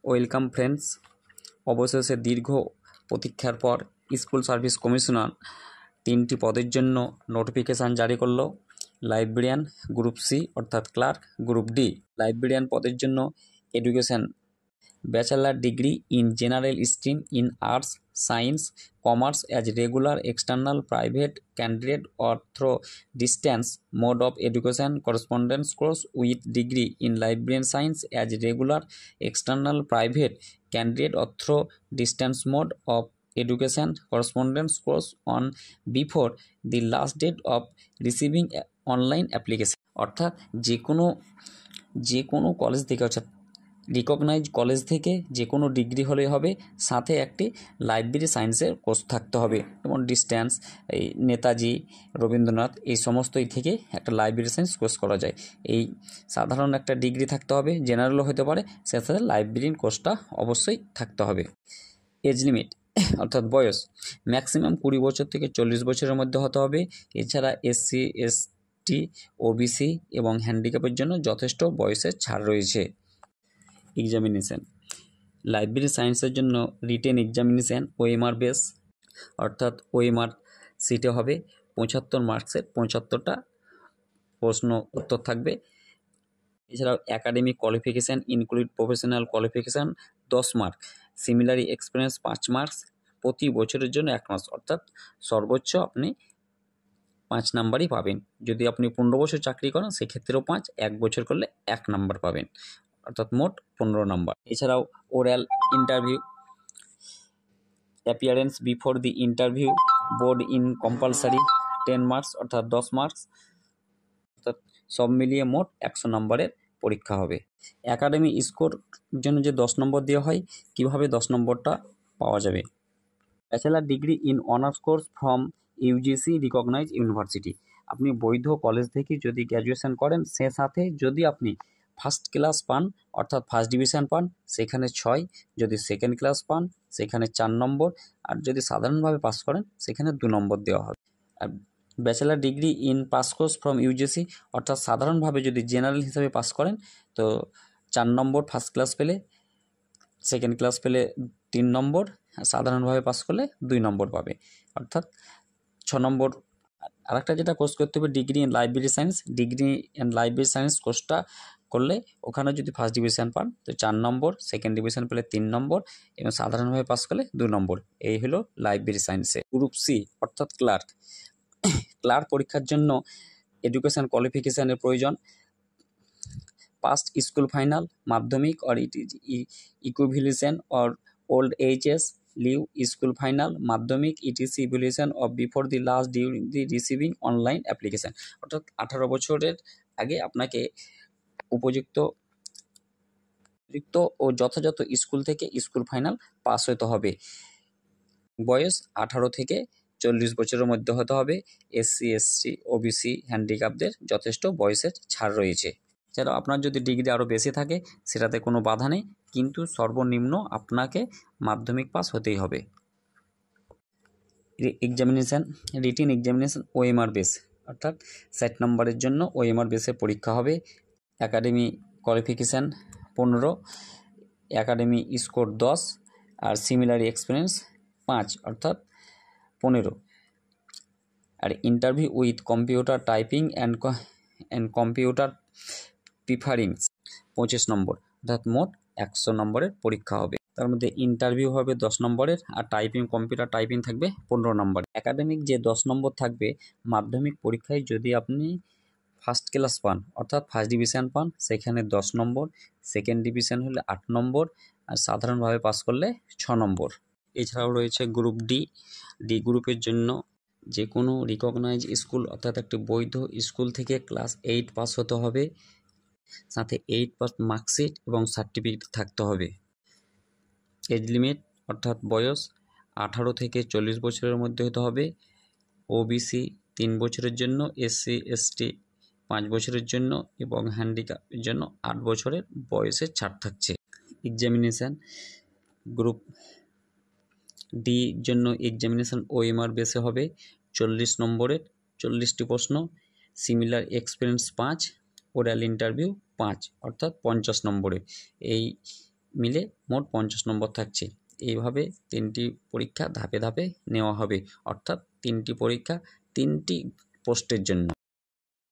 Welcome friends, অবশেষে দীর্ঘ প্রতীক্ষার পর স্কুল সার্ভিস কমিশনার 3টি পদের জন্য নোটিফিকেশান জারি করলো। লাইব্রেরিয়ান গ্রুপ সি অর্থাৎ ক্লার্ক, গ্রুপ ডি লাইব্রেরিয়ান পদের জন্য education bachelor degree in general stream in arts, science, commerce as regular external private candidate or through distance mode of education correspondence course with degree in librarian science as regular external private candidate or through distance mode of education correspondence course on before the last date of receiving online application। অর্থাৎ যে কোনো college থেকে অর্থাৎ recognise college থেকে যে কোনো degree হলেই হবে, সাথে একটি লাইব্রেরি সায়েন্সের কোর্স থাকতে হবে। যেমন ডিস্ট্যান্স, এই নেতাজি, রবীন্দ্রনাথ, এই সমস্তই থেকে একটা লাইব্রেরি সায়েন্স কোর্স করা যায়। এই সাধারণ একটা ডিগ্রি থাকতে হবে, জেনারেলও হতে পারে, সাথে লাইব্রেরির কোর্সটা অবশ্যই থাকতে হবে। এজ লিমিট অর্থাৎ বয়স ম্যাক্সিমাম 20 বছর থেকে 40 বছরের মধ্যে হতে হবে। এছাড়া SC, ST, OBC এবং হ্যান্ডিক্যাপের জন্য যথেষ্ট বয়সের ছাড় রয়েছে। এক্সামিনেশান লাইব্রেরি সায়েন্সের জন্য রিটেন এক্সামিনেশান OMR বেস, অর্থাৎ OMR সিটে হবে 75 মার্কসের 75টা প্রশ্ন উত্তর থাকবে। এছাড়াও academic qualification include professional qualification 10 mark, similarly experience 5 marks, প্রতি বছরের জন্য 1 মাস, অর্থাৎ সর্বোচ্চ আপনি 5 নাম্বারই পাবেন। যদি আপনি 15 বছর চাকরি করেন সেক্ষেত্রেও 5, 1 বছর করলে 1 নাম্বার পাবেন, অর্থাৎ মোট 15 নাম্বার। এছাড়াও oral interview, appearance before the interview board in compulsory 10 marks, অর্থাৎ 10 মার্কস, অর্থাৎ সব মিলিয়ে মোট 100 নম্বরের পরীক্ষা হবে। একাডেমি স্কোর জন্য যে 10 নম্বর দেওয়া হয়, কিভাবে 10 নম্বরটা পাওয়া যাবে? Bachelor degree in honours course from UGC recognise university, আপনি বৈধ কলেজ থেকে যদি গ্র্যাজুয়েশন করেন, সে সাথে যদি আপনি ফার্স্ট ক্লাস পান অর্থাৎ ফার্স্ট ডিভিশন পান সেখানে 6, যদি সেকেন্ড ক্লাস পান সেখানে 4 নম্বর, আর যদি সাধারণভাবে পাস করেন সেখানে 2 নম্বর দেওয়া হবে। আর bachelor degree in pass course from UGC অর্থাৎ সাধারণভাবে যদি জেনারেল হিসাবে পাস করেন তো 4 নম্বর ফার্স্ট ক্লাস পেলে, সেকেন্ড ক্লাস পেলে 3 নম্বর, সাধারণভাবে পাস করলে 2 নম্বর পাবে, অর্থাৎ 6 নম্বর। আরেকটা যেটা কোর্স করতে হবে degree in library science, degree in library science কোর্সটা করলে ওখানে যদি ফার্স্ট ডিভিশন পান তো 4 নম্বর, সেকেন্ড ডিভিশন পেলে 3 নম্বর এবং সাধারণভাবে পাস করলে 2 নম্বর। এই হলো লাইব্রেরি সায়েন্সে। গ্রুপ সি অর্থাৎ ক্লার্ক, ক্লার্ক পরীক্ষার জন্য এডুকেশন কোয়ালিফিকেশানের প্রয়োজন। Past school final, Madhyamik or it is equivalent or old HS, live school final, Madhyamik ETC evaluation of before the last during the receiving online application, অর্থাৎ 18 বছরের আগে আপনাকে উপযুক্ত ও যথাযথ স্কুল থেকে স্কুল ফাইনাল পাস হতে হবে। বয়স 18 থেকে 40 বছরের মধ্যে হতে হবে। SC, ST, OBC, হ্যান্ডিক্যাপদের যথেষ্ট বয়সের ছাড় রয়েছে। এছাড়াও আপনার যদি ডিগ্রি আরও বেশি থাকে সেটাতে কোনো বাধা নেই, কিন্তু সর্বনিম্ন আপনাকে মাধ্যমিক পাস হতেই হবে। Examination written examination OMR base, অর্থাৎ 60 নম্বরের জন্য OMR বেসে পরীক্ষা হবে। একাডেমি কোয়ালিফিকেশান 15, একাডেমি স্কোর 10 আর সিমিলারি এক্সপিরিয়েন্স 5, অর্থাৎ 15। আর interview with computer typing and computer preferences 25 নম্বর, অর্থাৎ মোট 100 নম্বরের পরীক্ষা হবে। তার মধ্যে ইন্টারভিউ হবে 10 নম্বরের আর টাইপিং, কম্পিউটার টাইপিং থাকবে 15 নম্বর। একাডেমিক যে 10 নম্বর থাকবে, মাধ্যমিক পরীক্ষায় যদি আপনি ফার্স্ট ক্লাস পান অর্থাৎ ফার্স্ট ডিভিশন পান সেখানে 10 নম্বর, সেকেন্ড ডিভিশন হলে 8 নম্বর আর সাধারণভাবে পাস করলে 6 নম্বর। এছাড়াও রয়েছে গ্রুপ ডি গ্রুপের জন্য যে কোনো রিকগনাইজ স্কুল অর্থাৎ একটি বৈধ স্কুল থেকে ক্লাস 8 পাস হতে হবে, সাথে 8 পাস মার্কশিট এবং সার্টিফিকেট থাকতে হবে। এজ লিমিট অর্থাৎ বয়স 18 থেকে 40 বছরের মধ্যে হতে হবে। OBC 3 বছরের জন্য, SC, ST 5 বছরের জন্য এবং হ্যান্ডিক্যাপের জন্য 8 বছরের বয়সের ছাড় থাকছে। এক্সামিনেশান গ্রুপ ডি জন্য এক্সামিনেশান OMR বেসে হবে 40 নম্বরের 40টি প্রশ্ন, সিমিলার এক্সপিরিয়েন্স 5, ওরাল ইন্টারভিউ 5, অর্থাৎ 50 নম্বরের। এই মিলে মোট 50 নম্বর থাকছে। এইভাবে 3টি পরীক্ষা ধাপে ধাপে নেওয়া হবে, অর্থাৎ 3টি পরীক্ষা 3টি পোস্টের জন্য।